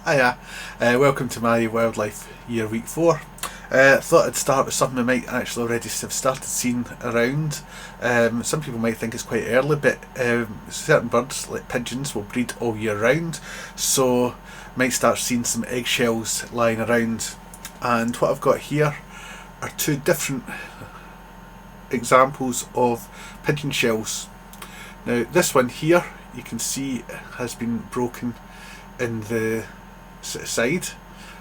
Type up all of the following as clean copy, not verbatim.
Hiya, welcome to my wildlife year week 4. Thought I'd start with something I might actually already have started seeing around. Some people might think it's quite early, but certain birds like pigeons will breed all year round, so might start seeing some eggshells lying around. And what I've got here are two different examples of pigeon shells. Now this one here you can see has been broken in the side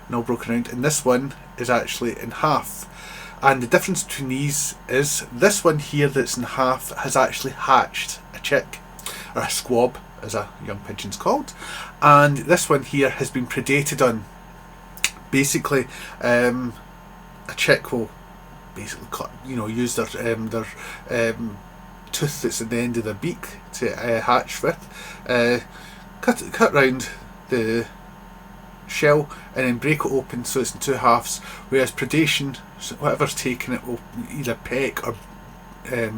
and all broken out, and this one is actually in half. And the difference between these is this one here that's in half has actually hatched a chick, or a squab as a young pigeon's called, and this one here has been predated on. Basically a chick will basically cut, use their tooth that's at the end of their beak to hatch with, cut round the shell and then break it open so it's in two halves, whereas predation, so whatever's taken it will either peck or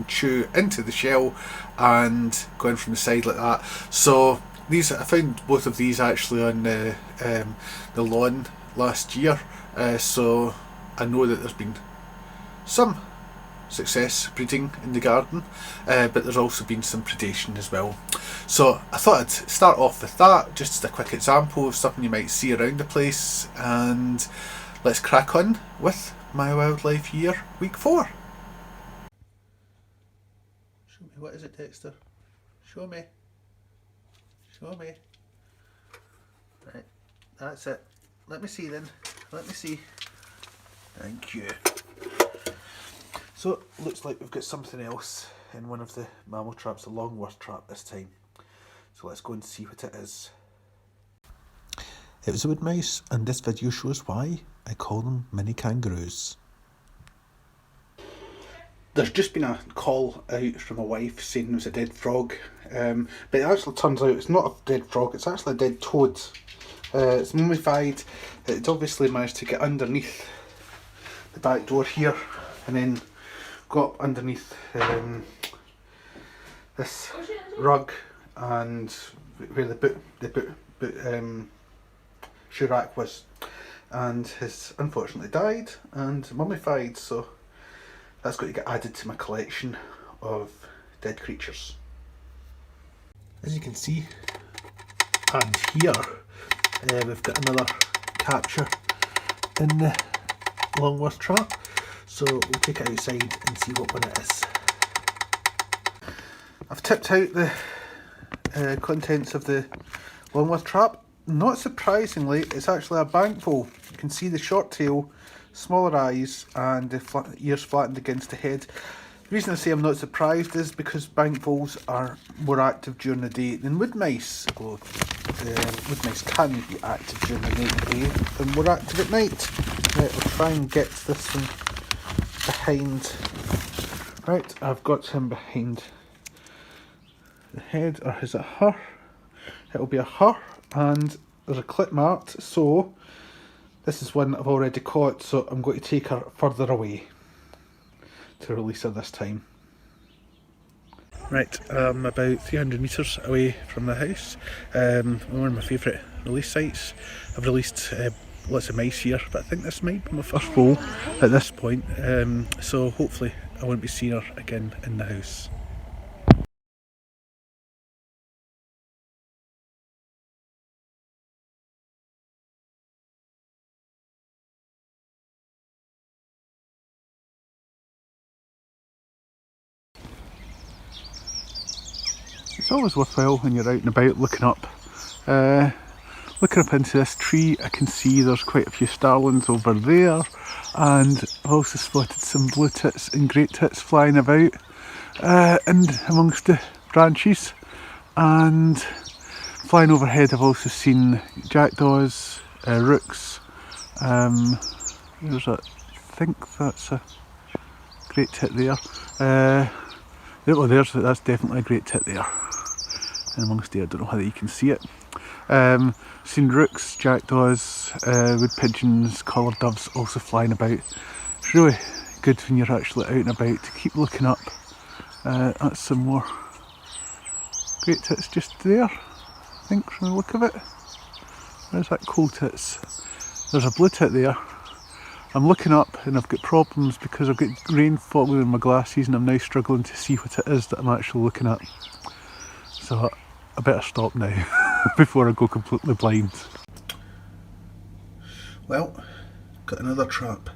chew into the shell and go in from the side like that. So these, I found both of these actually on the lawn last year, so I know that there's been some success breeding in the garden, but there's also been some predation as well. So I thought I'd start off with that, just as a quick example of something you might see around the place, and let's crack on with my wildlife year week 4. Show me, what is it, Dexter? Show me. Show me. Right, that's it. Let me see then. Let me see. Thank you. So, looks like we've got something else in one of the mammal traps, a Moth Trap this time. So let's go and see what it is. It was a wood mouse, and this video shows why I call them mini kangaroos. There's just been a call out from a wife saying it was a dead frog, but it actually turns out it's not a dead frog, it's actually a dead toad. It's mummified. It's obviously managed to get underneath the back door here and then got up underneath this rug and where the boot shoe rack was, and has unfortunately died and mummified, so that's got to get added to my collection of dead creatures. As you can see, and here we've got another capture in the Moth Trap. So we'll take it outside and see what one it is. I've tipped out the contents of the Moth Trap. Not surprisingly, it's actually a bank vole. You can see the short tail, smaller eyes, and the ears flattened against the head. The reason I say I'm not surprised is because bank voles are more active during the day than wood mice. Although wood mice can be active during the day and more active at night. Right, I'll try and get this one behind. Right, I've got him behind the head, or is it her? It'll be a her, and there's a clip marked, so this is one I've already caught, so I'm going to take her further away to release her this time. Right, I'm about 300 metres away from the house. One of my favourite release sites. I've released lots of mice here, but I think this might be my first roll at this point, so hopefully I won't be seeing her again in the house. It's always worthwhile when you're out and about looking up. Looking up into this tree, I can see there's quite a few starlings over there, and I've also spotted some blue tits and great tits flying about and amongst the branches, and flying overhead I've also seen jackdaws, rooks, there's a, I think that's a great tit there, well that's definitely a great tit there, and amongst there I don't know whether you can see it. Seen rooks, jackdaws, wood pigeons, collared doves also flying about. It's really good when you're actually out and about to keep looking up. That's some more great tits just there, I think, from the look of it. Where's that coal tits? There's a blue tit there. I'm looking up and I've got problems because I've got rain falling in my glasses and I'm now struggling to see what it is that I'm actually looking at. So I better stop now before I go completely blind. Well, got another trap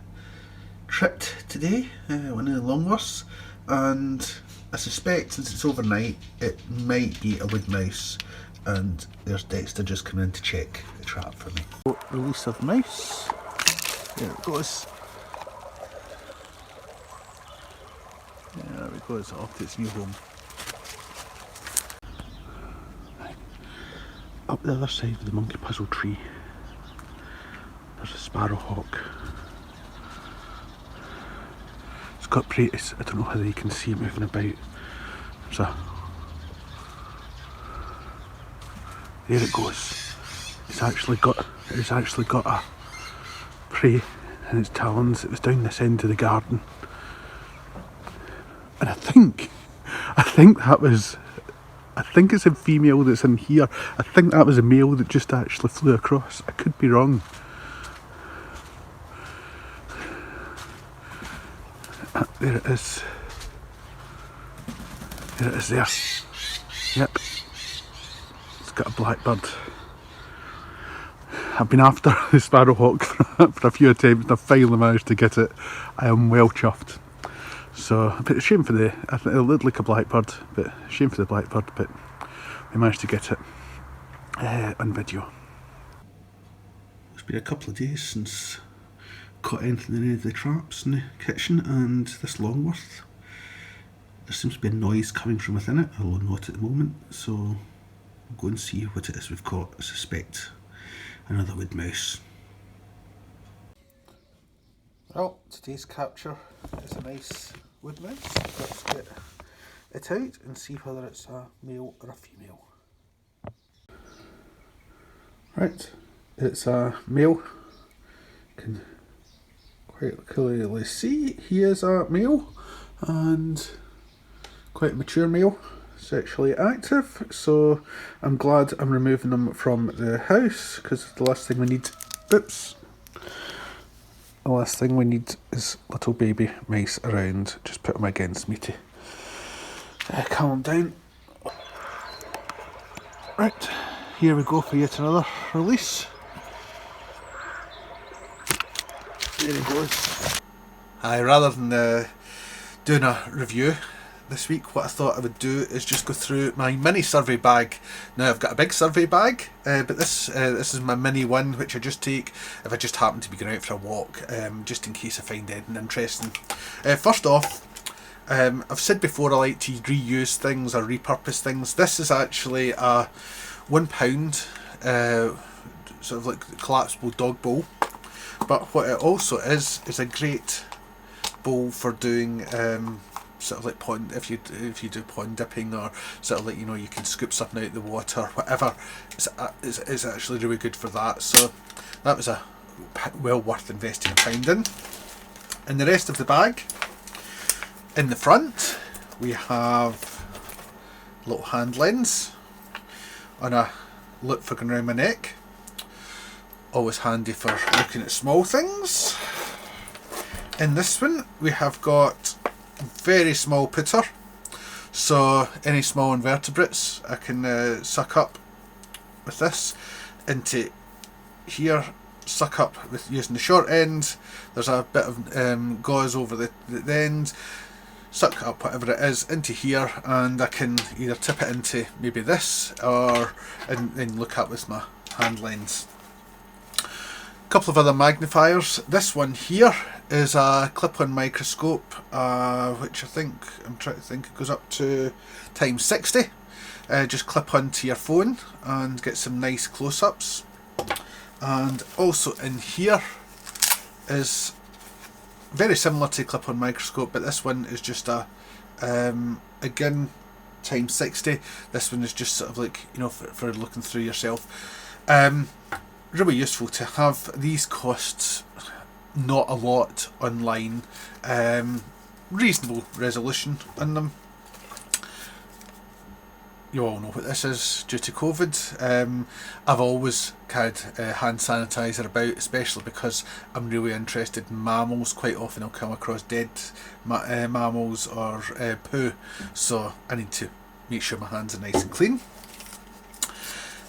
tripped today, one of the longworths, and I suspect since it's overnight it might be a wood mouse, and there's Dexter just coming in to check the trap for me. Release of mouse. There it goes. There it goes, off to its new home. Up the other side of the monkey puzzle tree, there's a sparrowhawk. It's got I don't know whether you can see it moving about. There it goes. It's actually got a prey in its talons. It was down this end of the garden, and I think it's a female that's in here. I think that was a male that just actually flew across. I could be wrong. There it is. There it is there. Yep. It's got a blackbird. I've been after the sparrowhawk for a few attempts and I've finally managed to get it. I am well chuffed. So a bit of shame for it looked like a blackbird, but shame for the blackbird, but we managed to get it on video. It's been a couple of days since caught anything in any of the traps in the kitchen, and this longworth, there seems to be a noise coming from within it, although not at the moment, so we'll go and see what it is we've caught. I suspect another wood mouse. Well, today's capture is a nice wood mouse. Let's get it out and see whether it's a male or a female. Right, it's a male. Can quite clearly see he is a male, and quite a mature male, sexually active, so I'm glad I'm removing them from the house, because the last thing we need, the last thing we need is little baby mice around. Just put them against me to calm down. Right, here we go for yet another release. There he goes. Rather than doing a review this week, what I thought I would do is just go through my mini survey bag. Now I've got a big survey bag, but this is my mini one, which I just take if I just happen to be going out for a walk, just in case I find anything interesting. First off, I've said before I like to reuse things or repurpose things. This is actually a £1 sort of like collapsible dog bowl, but what it also is a great bowl for doing sort of like pond, if you do pond dipping, or sort of like, you know, you can scoop something out of the water, whatever. It's actually really good for that, so that was a well worth investing £1 in. In the rest of the bag, in the front, we have a little hand lens on a look for going around my neck. Always handy for looking at small things. In this one, we have got very small putter, so any small invertebrates I can suck up with this into here, suck up with using the short end. There's a bit of gauze over the end, suck up whatever it is into here, and I can either tip it into maybe this or and look up with my hand lens. A couple of other magnifiers. This one here is a clip-on microscope, which I'm trying to think it goes up to times 60. Just clip onto your phone and get some nice close-ups. And also in here is very similar to clip-on microscope, but this one is just a again times 60. This one is just sort of like, you know, for looking through yourself. Really useful to have. These cost not a lot online, reasonable resolution on them. you all know what this is due to COVID. I've always carried hand sanitizer about, especially because I'm really interested in mammals. Quite often I'll come across dead mammals or poo, so I need to make sure my hands are nice and clean.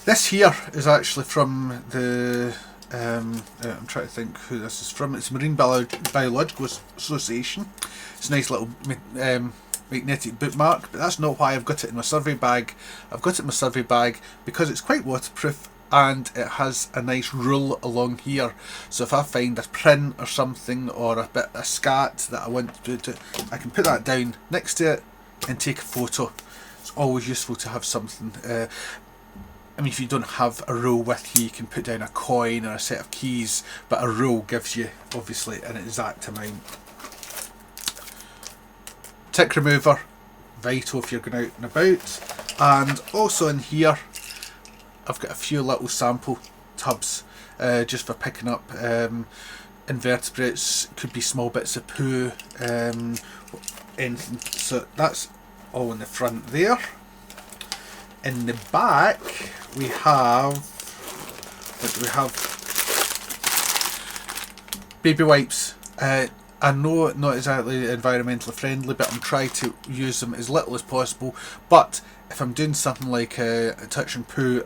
This here is actually from the I'm trying to think who this is from. It's Marine Biological Association. It's a nice little magnetic bookmark, but that's not why I've got it in my survey bag. I've got it in my survey bag because it's quite waterproof and it has a nice rule along here, so if I find a print or something or a scat that I want to I can put that down next to it and take a photo. It's always useful to have something. I mean, if you don't have a rule with you, you can put down a coin or a set of keys, but a rule gives you obviously an exact amount. Tick remover, vital if you're going out and about. And also in here I've got a few little sample tubs just for picking up invertebrates, could be small bits of poo, anything. So that's all in the front there. In the back we have, what do we have? Baby wipes. I know not exactly environmentally friendly, but I'm trying to use them as little as possible. But if I'm doing something like a touch and poo,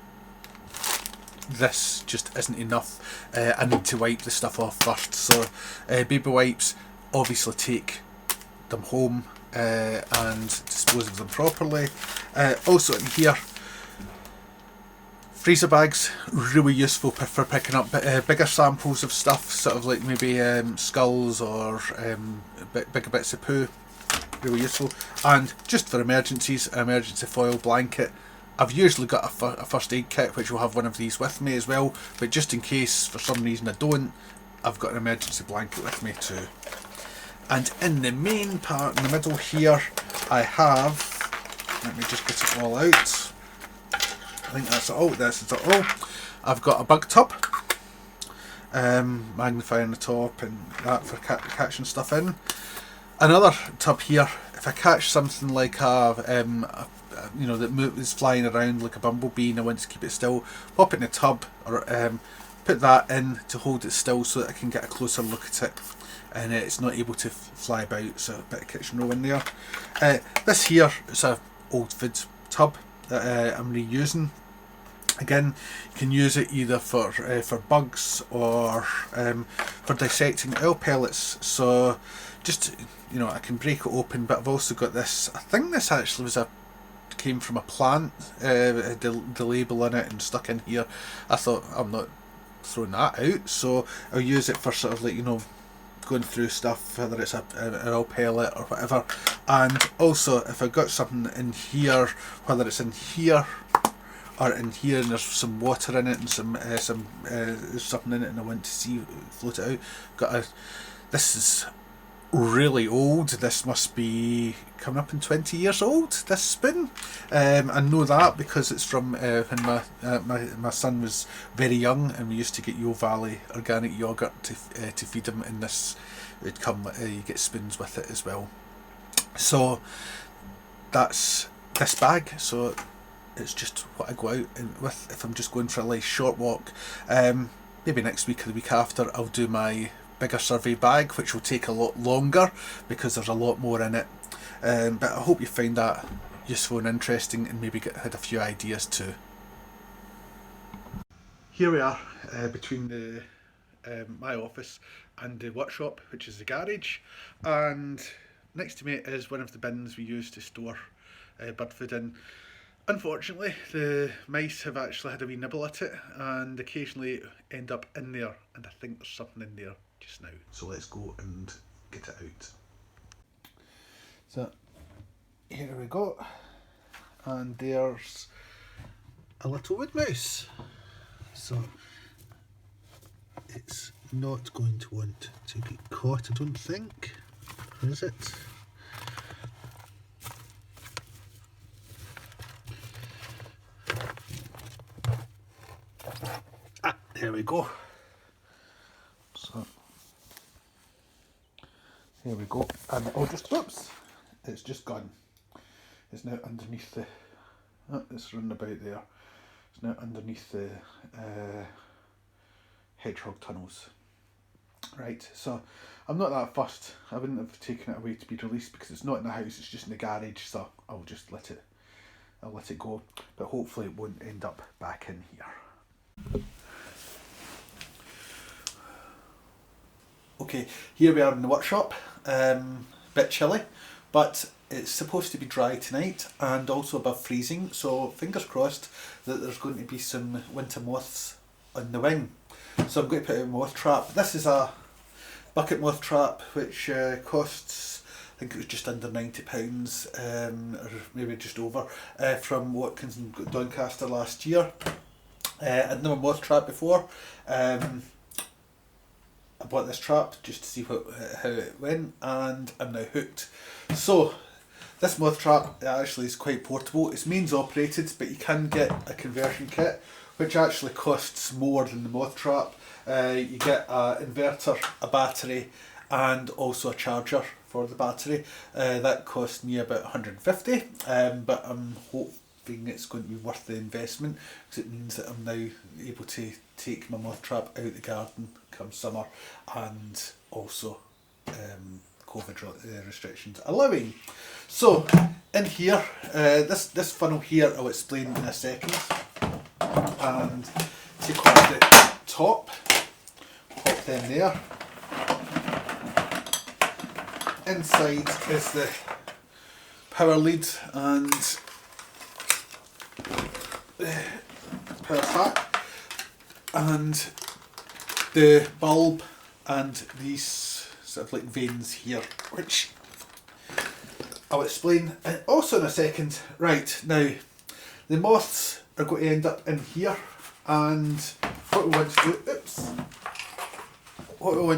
this just isn't enough. I need to wipe the stuff off first. So baby wipes, obviously take them home and dispose of them properly. Also in here, freezer bags, really useful for picking up bigger samples of stuff, sort of like maybe skulls or bigger bits of poo, really useful. And just for emergencies, an emergency foil blanket. I've usually got a first aid kit which will have one of these with me as well, but just in case for some reason I don't, I've got an emergency blanket with me too. And in the main part, in the middle here, I have, let me just get it all out. I think that's it all. This is it all. I've got a bug tub, magnifier on the top and that for catching stuff in. Another tub here, if I catch something like you know, that is flying around like a bumblebee and I want to keep it still, pop it in a tub or put that in to hold it still so that I can get a closer look at it and it's not able to fly about, so a bit of kitchen roll in there. This here is an old food tub that I'm reusing. Again, you can use it either for bugs or for dissecting oil pellets. So just, you know, I can break it open, but I've also got this. I think this actually came from a plant. The label in it and stuck in here. I thought I'm not throwing that out, so I'll use it for sort of like, you know, going through stuff, whether it's an oil pellet or whatever. And also if I've got something in here, whether it's in here or in here and there's some water in it and something in it and I want to see float it out. This is really old. This must be coming up in 20 years old, this spoon. I know that because it's from when my son was very young and we used to get Yo Valley organic yogurt to feed him, and this would come, you get spoons with it as well. So that's this bag. So it's just what I go out with if I'm just going for a nice short walk. Maybe next week or the week after I'll do my bigger survey bag, which will take a lot longer because there's a lot more in it. But I hope you find that useful and interesting and maybe had a few ideas too. Here we are between my office and the workshop, which is the garage, and next to me is one of the bins we use to store bird food in. Unfortunately, the mice have actually had a wee nibble at it and occasionally end up in there, and I think there's something in there just now. So let's go and get it out. So here we go, and there's a little wood mouse. So it's not going to want to get caught, I don't think. Where is it? There we go. So here we go, and oh, just whoops, it's just gone. It's now underneath Oh, it's running about there. It's now underneath the hedgehog tunnels. Right, so I'm not that fussed. I wouldn't have taken it away to be released because it's not in the house, it's just in the garage, so I'll just let it go. But hopefully it won't end up back in here. Okay, here we are in the workshop. Bit chilly, but it's supposed to be dry tonight and also above freezing, so fingers crossed that there's going to be some winter moths on the wing. So I'm going to put out a moth trap. This is a bucket moth trap which costs, I think it was just under £90, or maybe just over, from Watkins and Doncaster last year. I'd never moth trap before. I bought this trap just to see how it went, and I'm now hooked. So this moth trap actually is quite portable. It's means operated, but you can get a conversion kit which actually costs more than the moth trap. You get an inverter, a battery, and also a charger for the battery. That cost me about 150, but I'm hoping it's going to be worth the investment because it means that I'm now able to take my moth trap out the garden come summer, and also COVID restrictions allowing. So in here, this funnel here I'll explain in a second. And take off the top, pop them there. Inside is the power lead and power pack, and the bulb and these sort of like vanes here, which I'll explain also in a second. Right, now the moths are going to end up in here, and what we want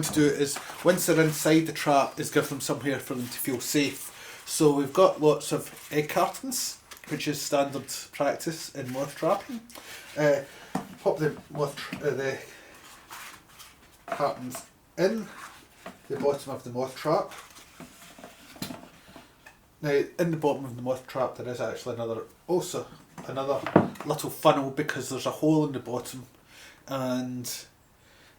to do, is once they're inside the trap, is give them somewhere for them to feel safe. So we've got lots of egg cartons, which is standard practice in moth trapping. Pop the cartons in the bottom of the moth trap. Now in the bottom of the moth trap there is actually another little funnel, because there's a hole in the bottom, and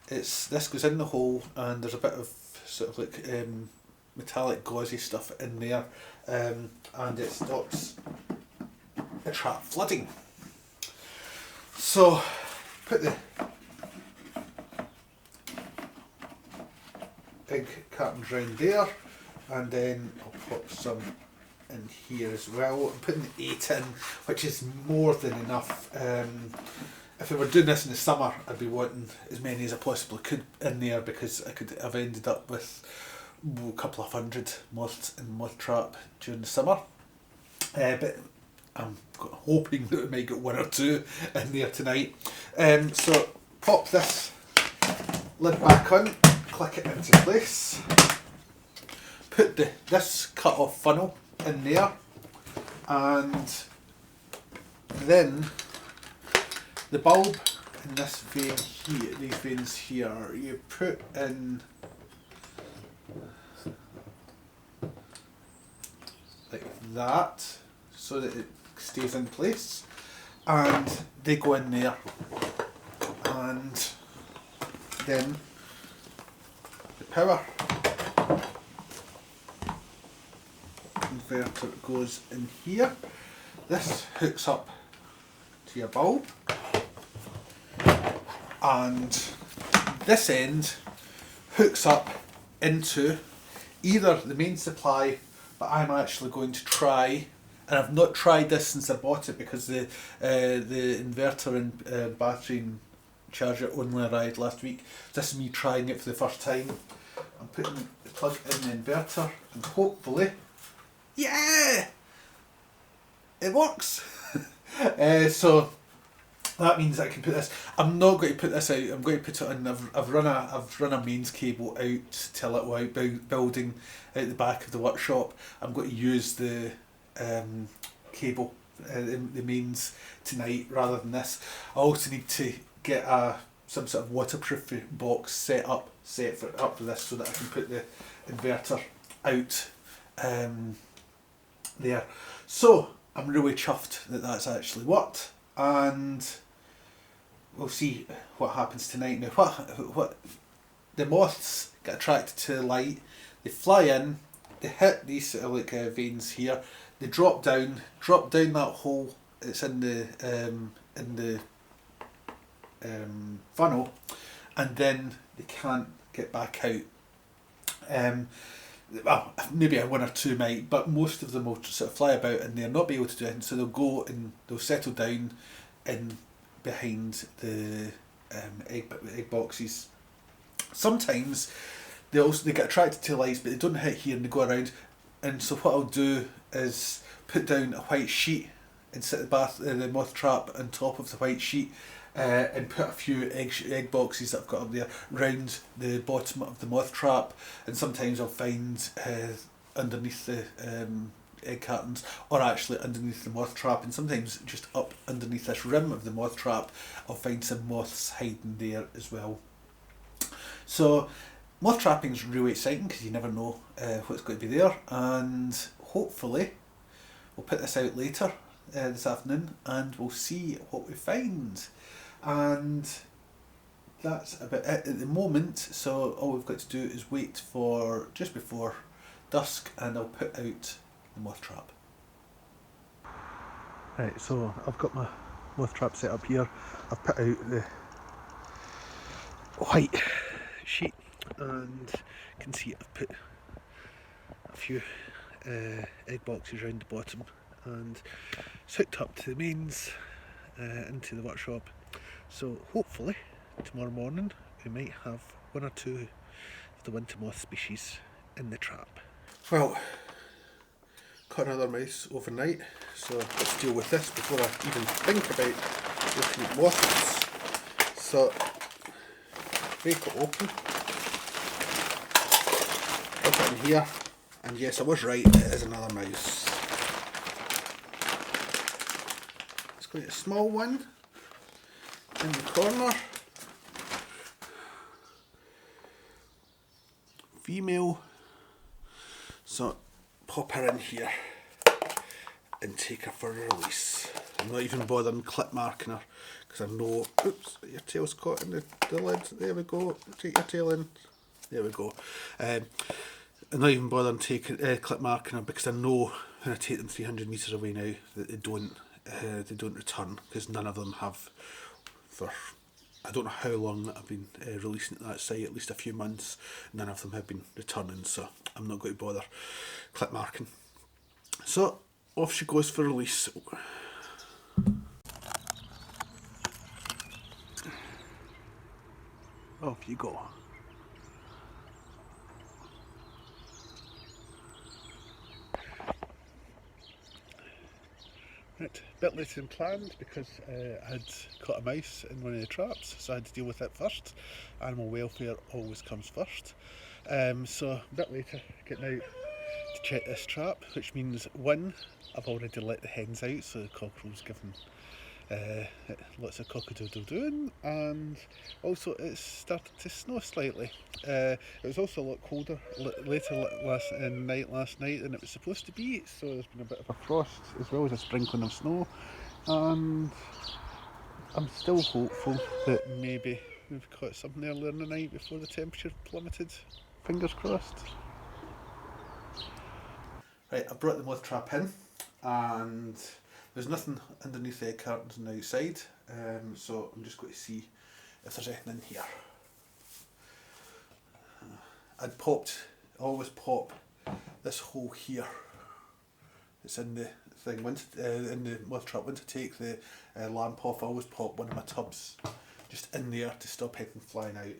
this goes in the hole, and there's a bit of sort of like metallic gauzy stuff in there, and it stops the trap flooding. So put the egg cartons round there, and then I'll pop some in here as well. I'm putting 8 in, which is more than enough. If I were doing this in the summer, I'd be wanting as many as I possibly could in there, because I've ended up with a couple of hundred moths in the moth trap during the summer. But I'm hoping that we might get 1 or 2 in there tonight. So pop this lid back on, click it into place, put this cut off funnel in there, and then the bulb in this vein here, these veins here, you put in like that, so that it stays in place, and they go in there, and then the power converter goes in here. This hooks up to your bulb, and this end hooks up into either the main supply, but I'm actually going to try, and I've not tried this since I bought it because the inverter and battery and charger only arrived last week. This is me trying it for the first time. I'm putting the plug in the inverter, and hopefully, yeah, it works. So that means I can put this. I'm not going to put this out. I'm going to put it in. I've run a mains cable out to a little out building out the back of the workshop. I'm going to use the cable, the mains tonight rather than this. I also need to get some sort of waterproof box set up for this, so that I can put the inverter out there. So I'm really chuffed that that's actually worked, and we'll see what happens tonight. Now, what the moths get attracted to the light, they fly in, they hit these sort of like veins here, they drop down that hole. It's in the funnel, and then they can't get back out. Well, maybe one or two might, but most of them will sort of fly about and they'll not be able to do anything, so they'll go and they'll settle down in behind the egg boxes. Sometimes they get attracted to lights, but they don't hit here and they go around. And so what I'll do is put down a white sheet and set the moth trap on top of the white sheet, and put a few egg boxes that I've got up there round the bottom of the moth trap. And sometimes I'll find underneath the egg cartons, or actually underneath the moth trap, and sometimes just up underneath this rim of the moth trap I'll find some moths hiding there as well. So moth trapping is really exciting because you never know what's going to be there, and hopefully we'll put this out later this afternoon and we'll see what we find. And that's about it at the moment, so all we've got to do is wait for just before dusk and I'll put out the moth trap. Right, so I've got my moth trap set up here. I've put out the white sheet and you can see I've put a few egg boxes around the bottom, and it's hooked up to the mains into the workshop. So hopefully tomorrow morning we might have one or two of the winter moth species in the trap. Well, caught another mouse overnight, so let's deal with this before I even think about looking at moths. So break it open, put it in here, and yes, I was right, it is another mouse. It's quite a small one in the corner. Female. So pop her in here and take her for a release. I'm not even bothering clip marking her because I know, oops, your tail's caught in the lid. There we go. Take your tail in. There we go. I'm not even bothering clip marking her because I know when I take them 300 metres away now that they don't return, because none of them have for I don't know how long I've been releasing at that site, at least a few months. None of them have been returning, so I'm not going to bother clip marking. So off she goes for release. Off you go. Right, a bit later than planned because I had caught a mouse in one of the traps, so I had to deal with it first. Animal welfare always comes first. So a bit later, getting out to check this trap, which means one, I've already let the hens out, so the cockerel's given lots of cock-a-doodle-doing, and also it's started to snow slightly. It was also a lot colder later last night than it was supposed to be, so there's been a bit of a frost as well as a sprinkling of snow, and I'm still hopeful that maybe we've caught something earlier in the night before the temperature plummeted. Fingers crossed. Right, I brought the moth trap in, and there's nothing underneath the egg cartons on the outside, so I'm just going to see if there's anything in here. I always pop this hole here. It's in the thing, in the moth trap. Once I take the lamp off, I always pop one of my tubs just in there to stop anything flying out.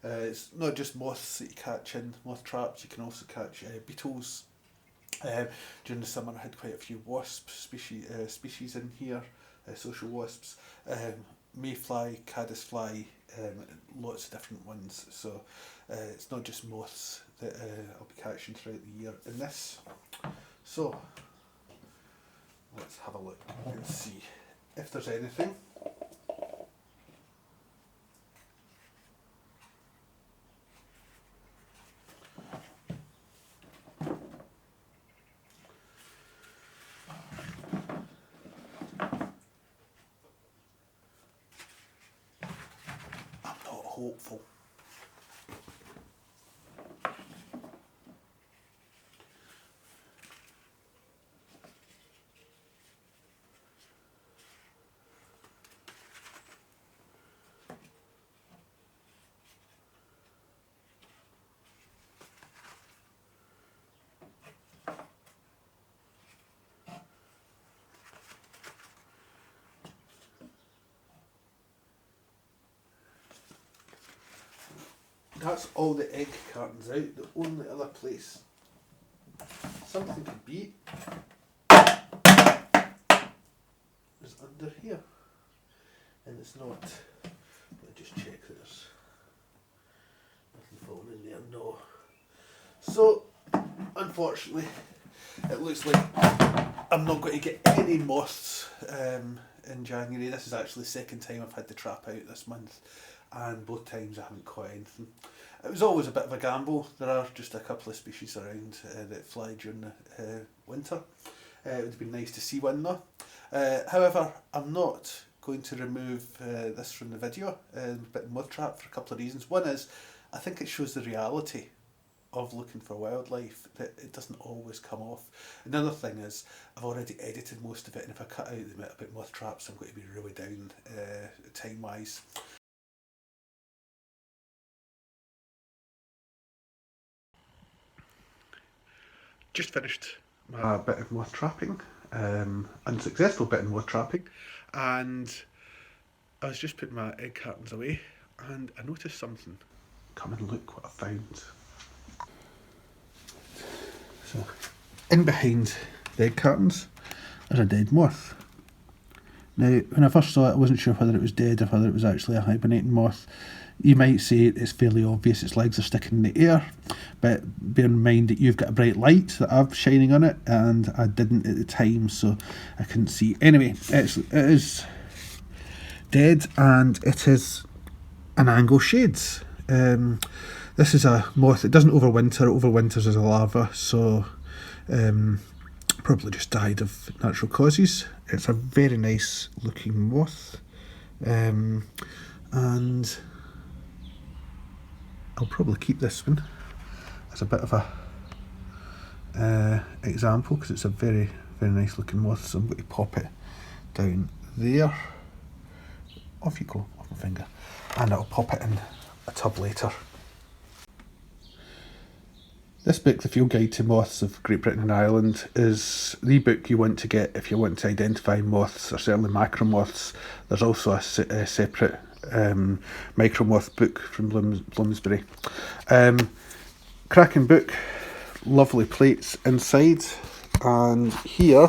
It's not just moths that you catch in moth traps, you can also catch beetles. During the summer I had quite a few wasp species in here, social wasps, mayfly, caddisfly, lots of different ones, so it's not just moths that I'll be catching throughout the year in this. So let's have a look and see if there's anything. hopeful. That's all the egg cartons out. The only other place something could be is under here. And it's not. Let me just check that there's nothing falling in there. No. So, unfortunately, it looks like I'm not going to get any moths in January. This is actually the second time I've had the trap out this month, and both times I haven't caught anything. It was always a bit of a gamble. There are just a couple of species around that fly during the winter. It would have been nice to see one though. However, I'm not going to remove this from the video, Moth Trap, for a couple of reasons. One is, I think it shows the reality of looking for wildlife, that it doesn't always come off. Another thing is, I've already edited most of it, and if I cut out the bit about moth traps, I'm going to be really down time wise. Just finished my bit of moth trapping, unsuccessful bit of moth trapping, and I was just putting my egg cartons away, and I noticed something. Come and look what I found. So, in behind the egg cartons, there's a dead moth. Now, when I first saw it, I wasn't sure whether it was dead or whether it was actually a hibernating moth. You might say it's fairly obvious its legs are sticking in the air, but bear in mind that you've got a bright light that I've shining on it, and I didn't at the time, so I couldn't see. Anyway, it is dead, and it is an Angle Shades. This is a moth that doesn't overwinter, it overwinters as a larva, so probably just died of natural causes. It's a very nice looking moth, and I'll probably keep this one as a bit of a example, because it's a very, very nice looking moth. So I'm going to pop it down there. Off you go, off my finger. And I'll pop it in a tub later. This book, The Field Guide to Moths of Great Britain and Ireland, is the book you want to get if you want to identify moths, or certainly macromoths. There's also a separate micromoth book from Bloomsbury. Cracking book, lovely plates inside, and here,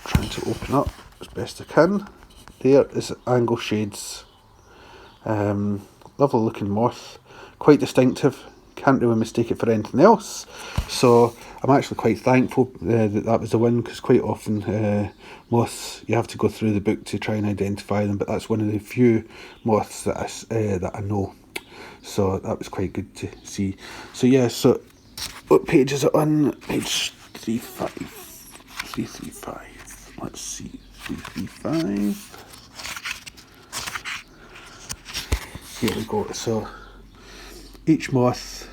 trying to open up as best I can, there is Angle Shades. Lovely looking moth, quite distinctive. Can't really mistake it for anything else, so I'm actually quite thankful that was the one, because quite often moths, you have to go through the book to try and identify them, but that's one of the few moths that I know, so that was quite good to see. So yeah, so what page is it on? Page 335. Let's see, 335. Here we go. So each moth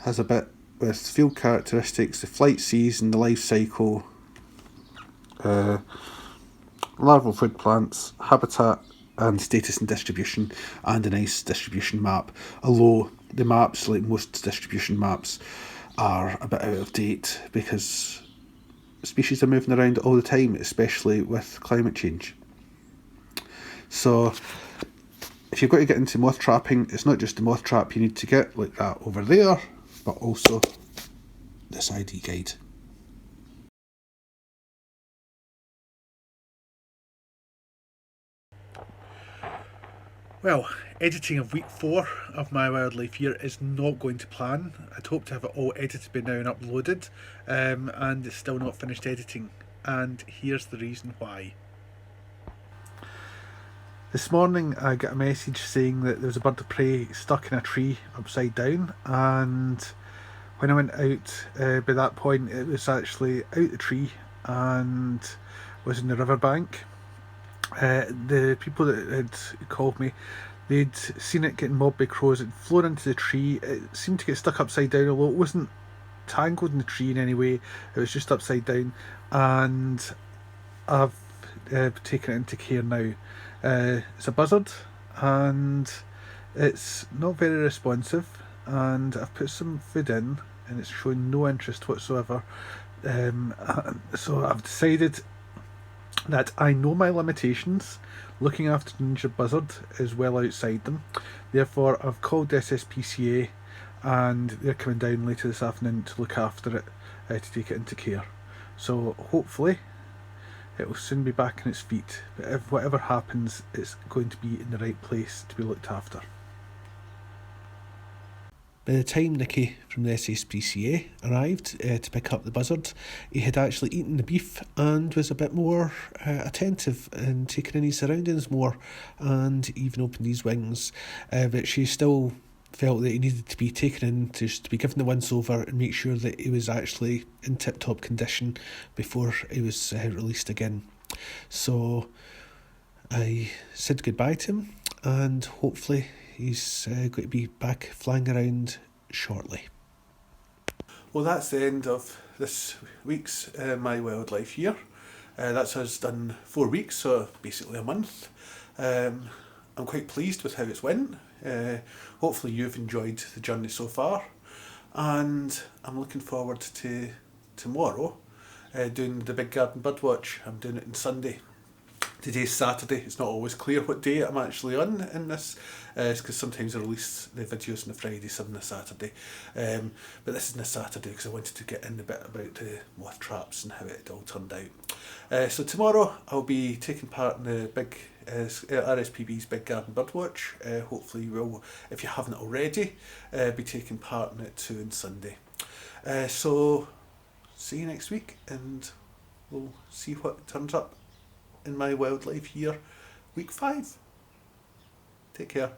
has a bit with field characteristics, the flight season, the life cycle, larval food plants, habitat and status and distribution, and a nice distribution map. Although the maps, like most distribution maps, are a bit out of date because species are moving around all the time, especially with climate change. So if you've got to get into moth trapping, it's not just the moth trap you need to get, like that over there, but also this ID guide. Well, editing of week 4 of my wildlife year is not going to plan. I'd hoped to have it all edited by now and uploaded, and it's still not finished editing, and here's the reason why. This morning I got a message saying that there was a bird of prey stuck in a tree upside down, and when I went out, by that point it was actually out the tree and was in the riverbank. The people that had called me, they'd seen it getting mobbed by crows. It flown into the tree. It seemed to get stuck upside down, although it wasn't tangled in the tree in any way. It was just upside down, and I've taken it into care now. It's a buzzard, and it's not very responsive. And I've put some food in, and it's showing no interest whatsoever. So I've decided that I know my limitations. Looking after an injured buzzard is well outside them. Therefore, I've called SSPCA, and they're coming down later this afternoon to look after it, to take it into care. So hopefully it will soon be back on its feet. But if whatever happens, it's going to be in the right place to be looked after. By the time Nicky from the SSPCA arrived to pick up the buzzard, he had actually eaten the beef and was a bit more attentive and taking in his surroundings more, and even opened his wings. But she still felt that he needed to be taken in to be given the once over and make sure that he was actually in tip-top condition before he was released again. So I said goodbye to him, and hopefully he's going to be back flying around shortly. Well, that's the end of this week's My Wildlife Year. That's us done 4 weeks, so basically a month. I'm quite pleased with how it's went. Hopefully you've enjoyed the journey so far, and I'm looking forward to tomorrow doing the Big Garden Birdwatch. I'm doing it on Sunday. Today's Saturday. It's not always clear what day I'm actually on in this. It's because sometimes I release the videos on a Friday, some on a Saturday. But this is on a Saturday because I wanted to get in a bit about the moth traps and how it all turned out. So tomorrow I'll be taking part in the big RSPB's Big Garden Birdwatch. Hopefully you will, if you haven't already, be taking part in it too on Sunday. So see you next week, and we'll see what turns up in My Wildlife Year, week 5. Take care.